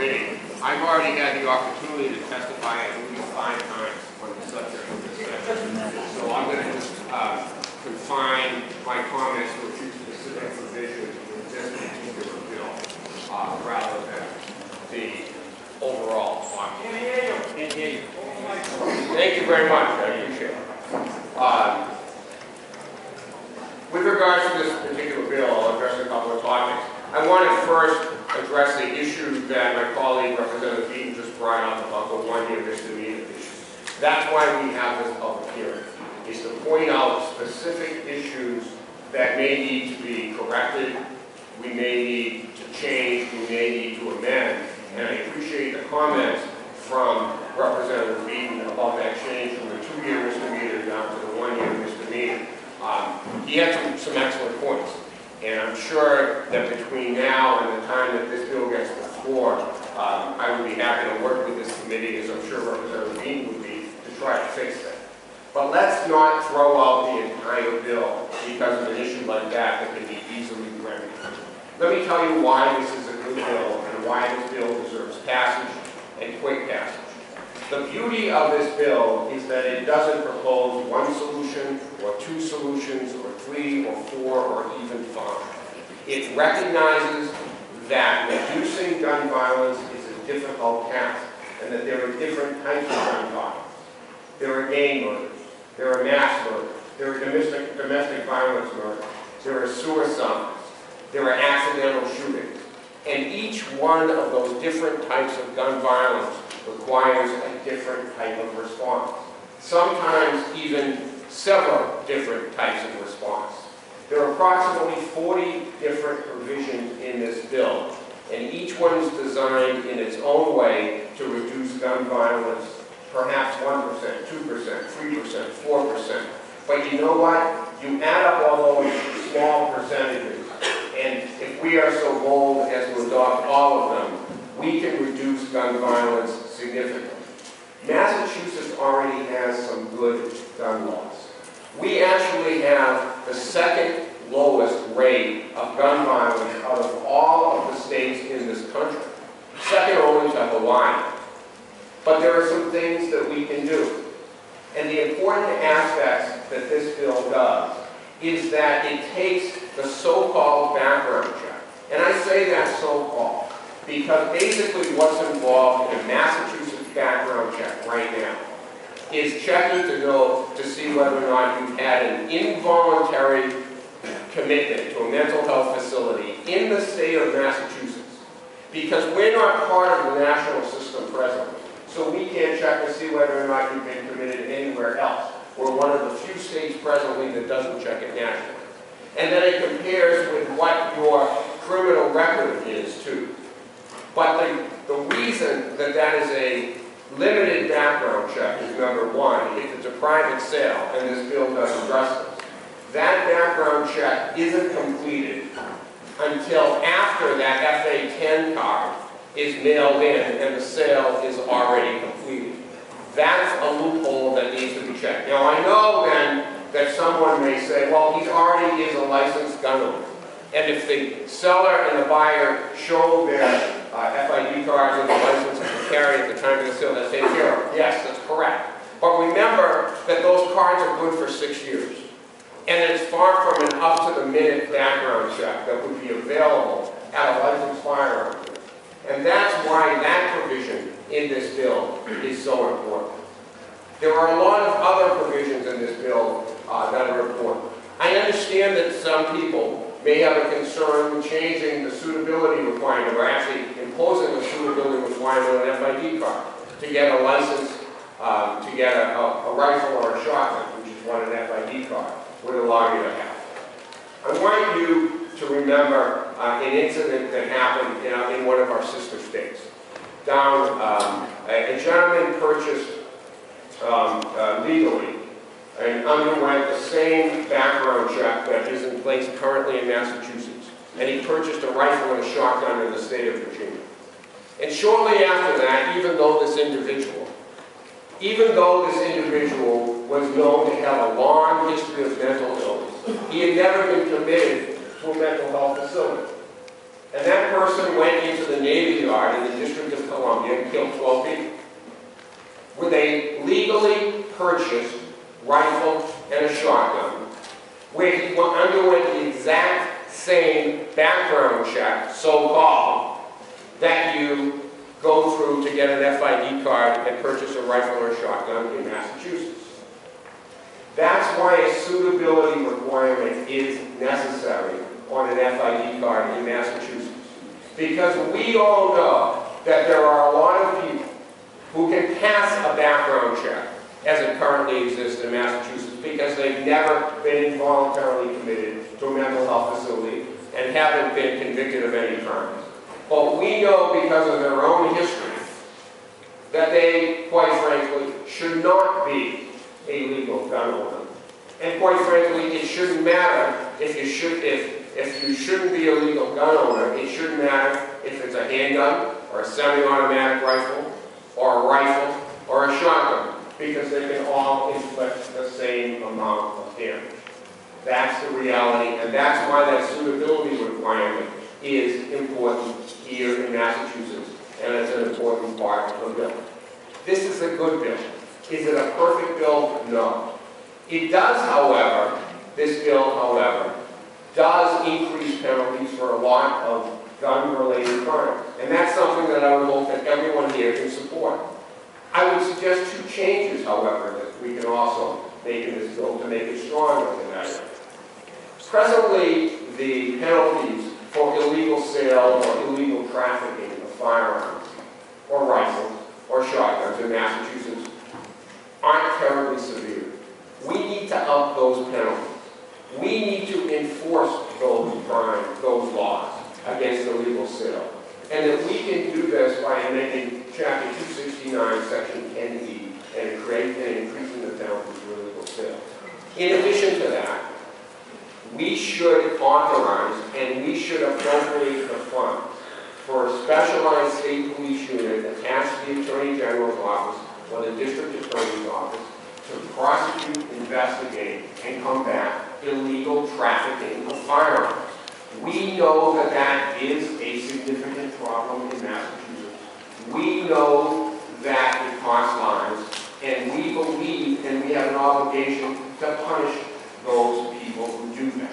committee. I've already had the opportunity to testify at least 5 times on the subject of this session. So I'm going to just confine my comments to a few specific provisions in this particular bill, rather than the overall thought. Can't hear you. Thank you very much. I appreciate it. With regards to this particular bill, I'll address a couple of topics. I want to first address the issue that my colleague, Representative Eaton, just brought up about the one-year misdemeanor issue. That's why we have this public hearing, is to point out specific issues that may need to be corrected, we may need to change, we may need to amend. And I appreciate the comments from Representative Eaton about that change from the 2-year misdemeanor down to the 1-year misdemeanor. He had some excellent points. And I'm sure that between now and the time that this bill gets to the floor, I would be happy to work with this committee, as I'm sure Representative Eaton would be, to try to fix that. But let's not throw out the entire bill because of an issue like that can be easily remedied. Let me tell you why this is a good bill and why this bill deserves passage and quick passage. The beauty of this bill is that it doesn't propose one solution or 2 solutions or 3 or 4 or even 5. It recognizes that reducing gun violence is a difficult task and that there are different types of gun violence. There are gang murders, there are mass murders, there are domestic violence murders, there are suicides, there are accidental shootings. And each one of those different types of gun violence requires a different type of response. Sometimes even several different types of response. There are approximately 40 different provisions in this bill, and each one is designed in its own way to reduce gun violence, perhaps 1%, 2%, 3%, 4%. But you know what? You add up all those small percentages, and if we are so bold as to adopt all of them, we can reduce gun violence significantly. Massachusetts already has some good gun laws. We actually have the 2nd lowest rate of gun violence out of all of the states in this country. Second only to Hawaii. But there are some things that we can do. And the important aspects that this bill does is that it takes the so-called background check. And I say that so-called because basically what's involved in a Massachusetts background check right now is checking to see whether or not you've had an involuntary commitment to a mental health facility in the state of Massachusetts. Because we're not part of the national system presently, so we can't check to see whether or not you've been committed anywhere else. We're one of the few states presently that doesn't check it nationally. And then it compares with what your criminal record is too. But the reason that that is a limited background check is number one, if it's a private sale, and this bill does address this. That background check isn't completed until after that FA-10 card is mailed in and the sale is already completed. That's a loophole that needs to be checked. Now I know then that someone may say, well, he already is a licensed gun owner. And if the seller and the buyer show their FID cards and the license to carry at the time of the sale, that's taken care of. Yes, that's correct. But remember that those cards are good for 6 years. And it's far from an up-to-the-minute background check that would be available at a licensed firearm. And that's why that provision in this bill is so important. There are a lot of other provisions in this bill that are important. I understand that some people may have a concern with changing the suitability requirement or actually imposing a suitability requirement on an FID card to get a license, to get a rifle or a shotgun, which is what an FID card would allow you to have. I want you to remember an incident that happened in one of our sister states. A gentleman purchased legally and underwent the same background check that is in place currently in Massachusetts. And he purchased a rifle and a shotgun in the state of Virginia. And shortly after that, even though this individual was known to have a long history of mental illness, he had never been committed to a mental health facility. And that person went into the Navy Yard in the District of purchased rifle and a shotgun, where he underwent the exact same background check, so-called, that you go through to get an FID card and purchase a rifle or a shotgun in Massachusetts. That's why a suitability requirement is necessary on an FID card in Massachusetts. Because we all know that there are a lot of people who can pass a background check as it currently exists in Massachusetts because they've never been involuntarily committed to a mental health facility and haven't been convicted of any crimes. But we know because of their own history that they, quite frankly, should not be a legal gun owner. And quite frankly, it shouldn't matter if you shouldn't be a legal gun owner. It shouldn't matter if it's a handgun or a semi-automatic rifle or a rifle or a shotgun, because they can all inflict the same amount of damage. That's the reality, and that's why that suitability requirement is important here in Massachusetts, and it's an important part of the bill. This is a good bill. Is it a perfect bill? No. It does, however, this bill, however, does increase penalties for a lot of gun-related crimes. And that's something that I would hope that everyone here can support. I would suggest two changes, however, that we can also make in this bill to make it stronger than that. Presently, the penalties for illegal sale or illegal trafficking of firearms or rifles or shotguns in Massachusetts aren't terribly severe. We need to up those penalties. We need to enforce those crimes, those laws against illegal sale. And that we can do this by amending Chapter 269, Section 10E, and increasing the penalties for illegal sale. In addition to that, we should authorize and we should appropriate the funds for a specialized state police unit attached to the Attorney General's office or the District Attorney's office to prosecute, investigate, and combat illegal trafficking of firearms. We know that that is a significant problem in Massachusetts. We know that it costs lives, and we believe and we have an obligation to punish those people who do that.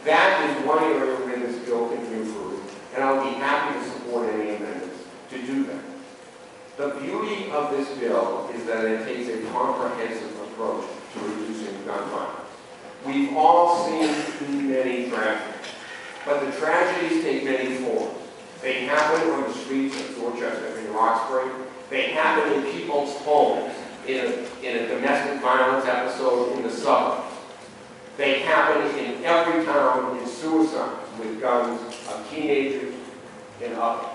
That is one area where this bill can be improved, and I'll be happy to support any amendments to do that. The beauty of this bill is that it takes a comprehensive approach to reducing gun violence. We've all seen too many tragedies, but the tragedies take many forms. They happen on the streets of Dorchester and Roxbury. They happen in people's homes in a domestic violence episode in the suburbs. They happen in every town in suicides with guns of teenagers and others.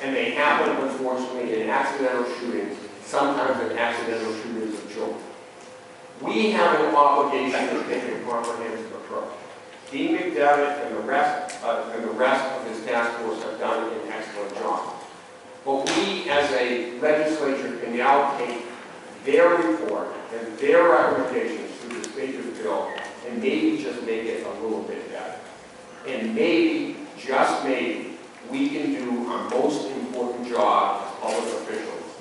And they happen, unfortunately, in accidental shootings, sometimes in accidental shootings of children. We have an obligation to take a comprehensive approach. Dean McDevitt and the rest of his task force have done an excellent job. But we, as a legislature, can now take their report and their recommendations to the Speaker's bill and maybe just make it a little bit better. And maybe, just maybe, we can do our most important job as public officials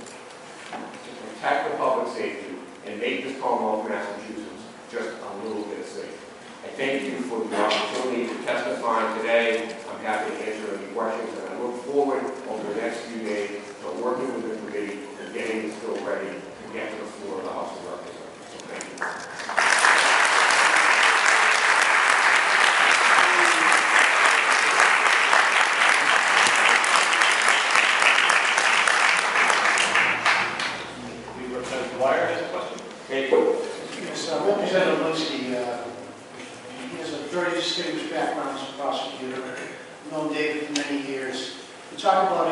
to protect the public safety and make this Commonwealth of Massachusetts just a little bit safer. I thank you for the opportunity to testify today. I'm happy to answer any questions, and I look forward over the next few days to working with the committee and getting this bill ready to get to the floor of the House of Representatives. So thank you. Representative Linsky, he has a very distinguished background as a prosecutor. I've known David for many years. We talk about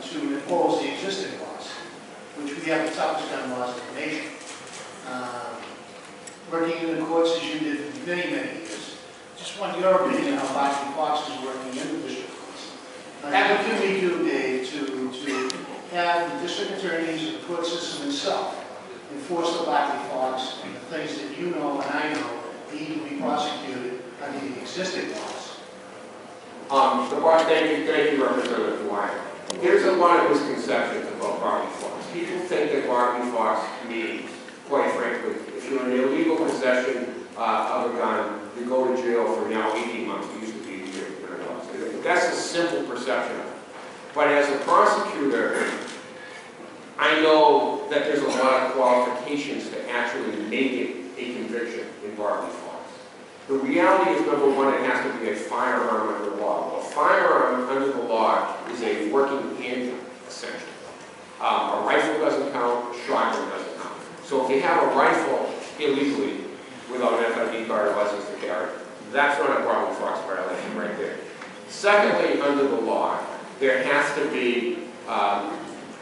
to impose the existing laws, which we have the toughest gun laws in the nation. Working in the courts as you did for many, many years. Just want your opinion on how Blackley Fox is working in the district courts. What can we do, Dave, to have the district attorneys and the court system itself enforce the Blackley Fox and the things that you know and I know need to be prosecuted under the existing laws? Thank you, Representative Dwyer. Here's a lot of misconceptions about Bartley Fox. People think that Bartley Fox means quite frankly. If you're in illegal possession of a gun, you go to jail for now 18 months. It used to be a year. That's a simple perception of it. But as a prosecutor, I know that there's a lot of qualifications to actually make it a conviction in Barclay Fox. The reality is, number one, it has to be a firearm under the law. A firearm under the law is a working handgun, essentially. A rifle doesn't count, a shotgun doesn't count. So if you have a rifle illegally without an FID card or license to carry, that's not a Barclay Fox violation right there. Secondly, under the law, there has to be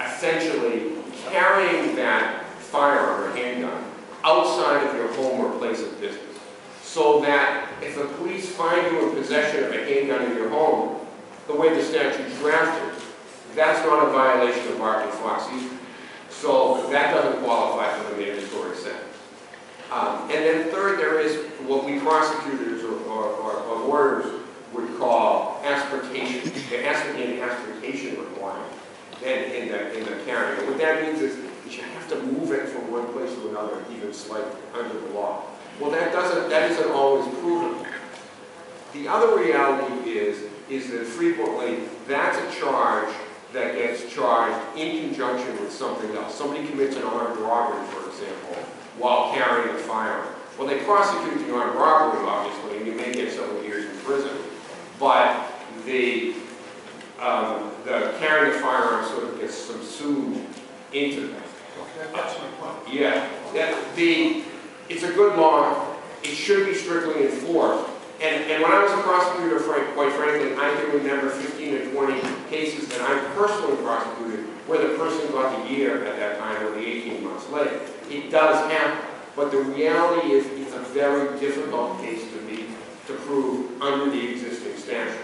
essentially carrying that firearm or handgun outside of your home or place of business. So that if the police find you in possession of a handgun in your home, the way the statute's drafted, that's not a violation of Barclay Fox either. So that doesn't qualify for the mandatory sentence. And then third, there is what we prosecutors or lawyers would call aspiratation. There has to be an aspiratation requirement in the carrying. What that means is that you have to move it from one place to another, even slightly under the law. Well, that isn't always proven. The other reality is that frequently that's a charge that gets charged in conjunction with something else. Somebody commits an armed robbery, for example, while carrying a firearm. Well, they prosecute the armed robbery, obviously, and you may get several years in prison. But the carrying a firearm sort of gets subsumed into that. That's my point. Yeah, it's a good law. It should be strictly enforced. And when I was a prosecutor, quite frankly, I can remember 15 or 20 cases that I personally prosecuted where the person got the year at that time or the 18 months later. It does happen. But the reality is it's a very difficult case to prove under the existing statute.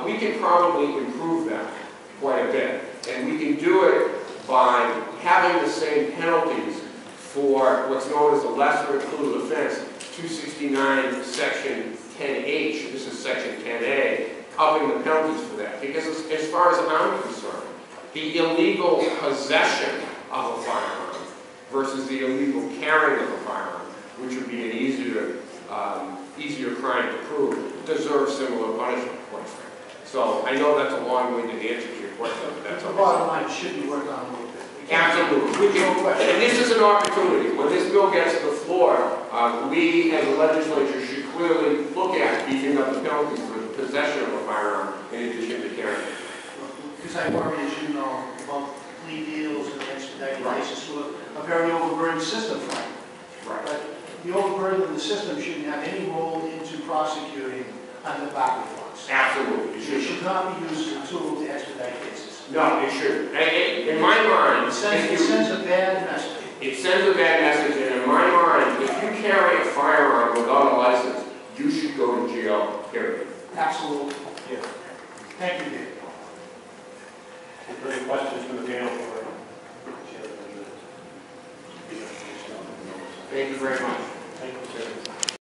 We can probably improve that quite a bit. And we can do it by having the same penalties for what's known as a lesser included offense, 269 section 10H, this is section 10A, upping the penalties for that. Because as far as I'm concerned, the illegal possession of a firearm versus the illegal carrying of a firearm, which would be an easier crime to prove, deserves similar punishment, quite frankly. So I know that's a long-winded answer to your question, but that's The bottom line should be worked on a little bit. absolutely. And this is an opportunity. When this bill gets to the floor, we as a legislature should clearly look at beefing up the penalties for the possession of a firearm in addition to carrying. Because I worry, as you know, about plea deals and expedited cases with a very overburdened system, frankly. Right. But the overburden of the system shouldn't have any role into prosecuting under Barclay Fox. Absolutely. It should not be used as a tool to expedite cases. No, it shouldn't. In my mind, It sends a bad message. it sends a bad message, and in my mind, if you carry a firearm without a license, you should go to jail, period. Absolutely. Yeah. Thank you, Dave. Any questions from the panel? Thank you very much. Thank you, sir.